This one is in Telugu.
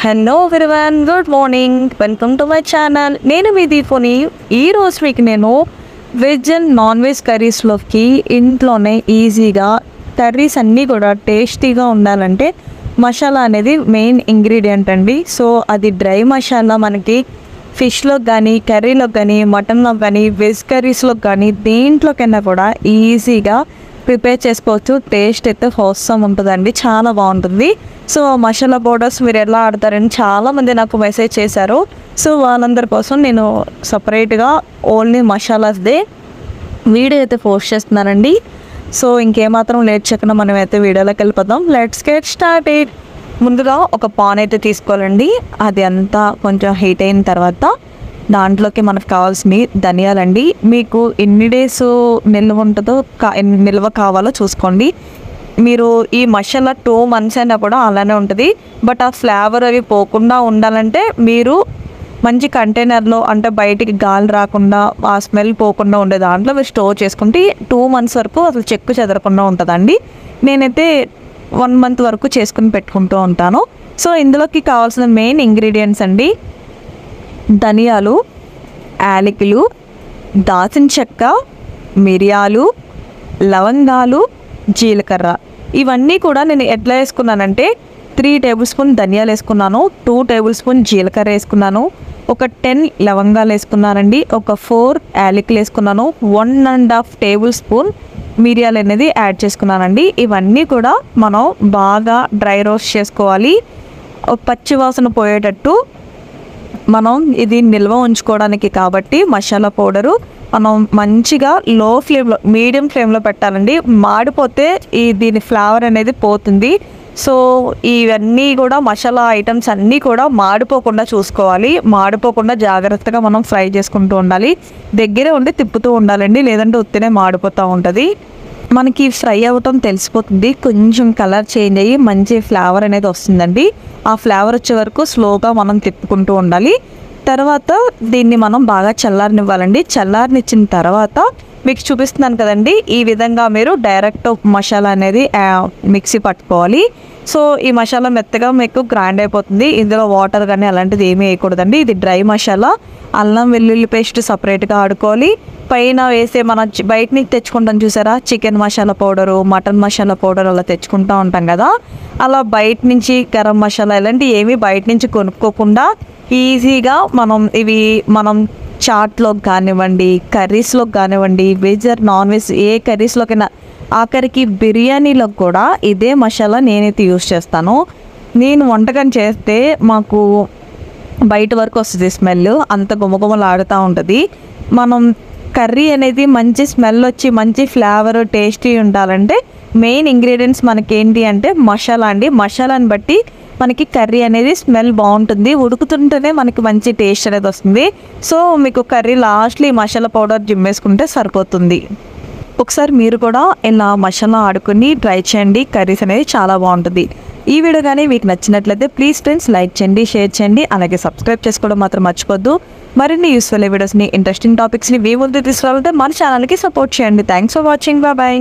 Hello everyone, good morning. Welcome to my channel. నేను మీ దీపుని. ఈరోజు మీకు నేను వెజ్ అండ్ నాన్ వెజ్ కర్రీస్లోకి ఇంట్లోనే ఈజీగా కర్రీస్ అన్నీ కూడా టేస్టీగా ఉండాలంటే మసాలా అనేది మెయిన్ ఇంగ్రీడియంట్ అండి. సో అది డ్రై మసాలా మనకి ఫిష్లోకి కానీ, కర్రీలోకి కానీ, మటన్లోకి కానీ, వెజ్ కర్రీస్లోకి కానీ దేంట్లోకైనా కూడా ఈజీగా ప్రిపేర్ చేసుకోవచ్చు. టేస్ట్ అయితే హోస్సమ్ ఉంటుందండి, చాలా బాగుంటుంది. సో మసాలా పౌడర్స్ మీరు ఎలా ఆడతారని చాలామంది నాకు మెసేజ్ చేశారు. సో వాళ్ళందరి కోసం నేను సపరేట్గా ఓన్లీ మసాలాస్దే వీడియో అయితే పోస్ట్ చేస్తున్నానండి. సో ఇంకేమాత్రం లేట్ చేయకుండా మనం అయితే వీడియోలోకి వెళ్ళిపోదాం. Let's get started. ముందుగా ఒక పాన్ అయితే తీసుకోవాలండి. అది అంతా కొంచెం హీట్ అయిన తర్వాత దాంట్లోకి మనకు కావాల్సినవి ధనియాలండి. మీకు ఎన్ని డేస్ నిల్వ ఉంటుందో నిల్వ కావాలో చూసుకోండి. మీరు ఈ మసాలా 2 months అయినా కూడా అలానే ఉంటుంది. బట్ ఆ ఫ్లేవర్ అవి పోకుండా ఉండాలంటే మీరు మంచి కంటైనర్లో, అంటే బయటికి గాలి రాకుండా ఆ స్మెల్ పోకుండా ఉండే దాంట్లో మీరు స్టోర్ చేసుకుంటే 2 months వరకు అసలు చెక్కు చెదరకుండా ఉంటుందండి. నేనైతే 1 month వరకు చేసుకుని పెట్టుకుంటూ ఉంటాను. సో ఇందులోకి కావాల్సిన మెయిన్ ఇంగ్రీడియంట్స్ అండి: ధనియాలు, యాలకులు, దాల్చిన చెక్క, మిరియాలు, లవంగాలు, జీలకర్ర. ఇవన్నీ కూడా నేను ఎట్లా వేసుకున్నానంటే 3 tablespoon ధనియాలు వేసుకున్నాను, 2 tablespoon జీలకర్ర వేసుకున్నాను, ఒక 10 లవంగాలు వేసుకున్నానండి, ఒక 4 యాలకులు వేసుకున్నాను, 1.5 tablespoon మిరియాలు అనేది యాడ్ చేసుకున్నానండి. ఇవన్నీ కూడా మనం బాగా డ్రై రోస్ట్ చేసుకోవాలి. పచ్చి వాసన పోయేటట్టు మనం ఇది నిల్వ ఉంచుకోవడానికి కాబట్టి మసాలా పౌడరు మనం మంచిగా లో ఫ్లేమ్లో, మీడియం ఫ్లేమ్లో పెట్టాలండి. మాడిపోతే దీని ఫ్లేవర్ అనేది పోతుంది. సో ఇవన్నీ కూడా మసాలా ఐటమ్స్ అన్నీ కూడా మాడిపోకుండా చూసుకోవాలి. మాడిపోకుండా జాగ్రత్తగా మనం ఫ్రై చేసుకుంటూ ఉండాలి. దగ్గరే ఉండి తిప్పుతూ ఉండాలండి, లేదంటే ఉత్తినే మాడిపోతూ ఉంటుంది. మనకి ఫ్రై అవ్వటం తెలిసిపోతుంది. కొంచెం కలర్ చేంజ్ అయ్యి మంచి ఫ్లేవర్ అనేది వస్తుందండి. ఆ ఫ్లేవర్ వచ్చే వరకు స్లోగా మనం తిప్పుకుంటూ ఉండాలి. తర్వాత దీన్ని మనం బాగా చల్లారనివ్వాలండి. చల్లారనిచ్చిన తర్వాత మీకు చూపిస్తున్నాను కదండి, ఈ విధంగా మీరు డైరెక్ట్ మసాలా అనేది మిక్సీ పట్టుకోవాలి. సో ఈ మసాలా మెత్తగా మీకు గ్రైండ్ అయిపోతుంది. ఇందులో వాటర్ కానీ అలాంటిది ఏమీ వేయకూడదండి. ఇది డ్రై మసాలా. అల్లం వెల్లుల్లి పేస్ట్ సపరేట్గా ఆడుకోవాలి. పైన వేసే మనం బయట నుంచి తెచ్చుకుంటాం చూసారా, chicken masala powder, mutton masala powder అలా తెచ్చుకుంటూ ఉంటాం కదా, అలా బయట నుంచి గరం మసాలా ఇలాంటివి ఏమీ బయట నుంచి కొనుక్కోకుండా ఈజీగా మనం చాట్లోకి కానివ్వండి, కర్రీస్లోకి కానివ్వండి, వెజ్ ఆర్ నాన్ వెజ్ ఏ కర్రీస్లోకైనా, ఆఖరికి బిర్యానీలోకి కూడా ఇదే మసాలా నేనైతే యూస్ చేస్తాను. నేను వంటకం చేస్తే మాకు బయట వరకు వస్తుంది స్మెల్, అంత గుమగుమలాడుతూ ఉంటుంది. మనం కర్రీ అనేది మంచి స్మెల్ వచ్చి మంచి ఫ్లేవర్ టేస్టీ ఉండాలంటే మెయిన్ ఇంగ్రీడియంట్స్ మనకేంటి అంటే మసాలా అండి. మసాలాని బట్టి మనకి కర్రీ అనేది స్మెల్ బాగుంటుంది. ఉడుకుతుంటేనే మనకి మంచి టేస్ట్ అనేది వస్తుంది. సో మీకు కర్రీ లాస్ట్లో ఈ మసాలా పౌడర్ జిమ్మేసుకుంటే సరిపోతుంది. ఒకసారి మీరు కూడా ఇలా మసాలా ఆడుకుని ట్రై చేయండి. కర్రీస్ అనేది చాలా బాగుంటుంది. ఈ వీడియో కానీ మీకు నచ్చినట్లయితే ప్లీజ్ ఫ్రెండ్స్ లైక్ చేయండి, షేర్ చేయండి, అలాగే సబ్స్క్రైబ్ చేసుకోవడం మాత్రం మర్చిపోద్దు. మరిన్ని యూస్ఫుల్ వీడియోస్ని, ఇంట్రెస్టింగ్ టాపిక్స్ని మీ ముందు తీసుకురావాలంటే మన ఛానల్కి సపోర్ట్ చేయండి. Thanks for watching. బాయ్.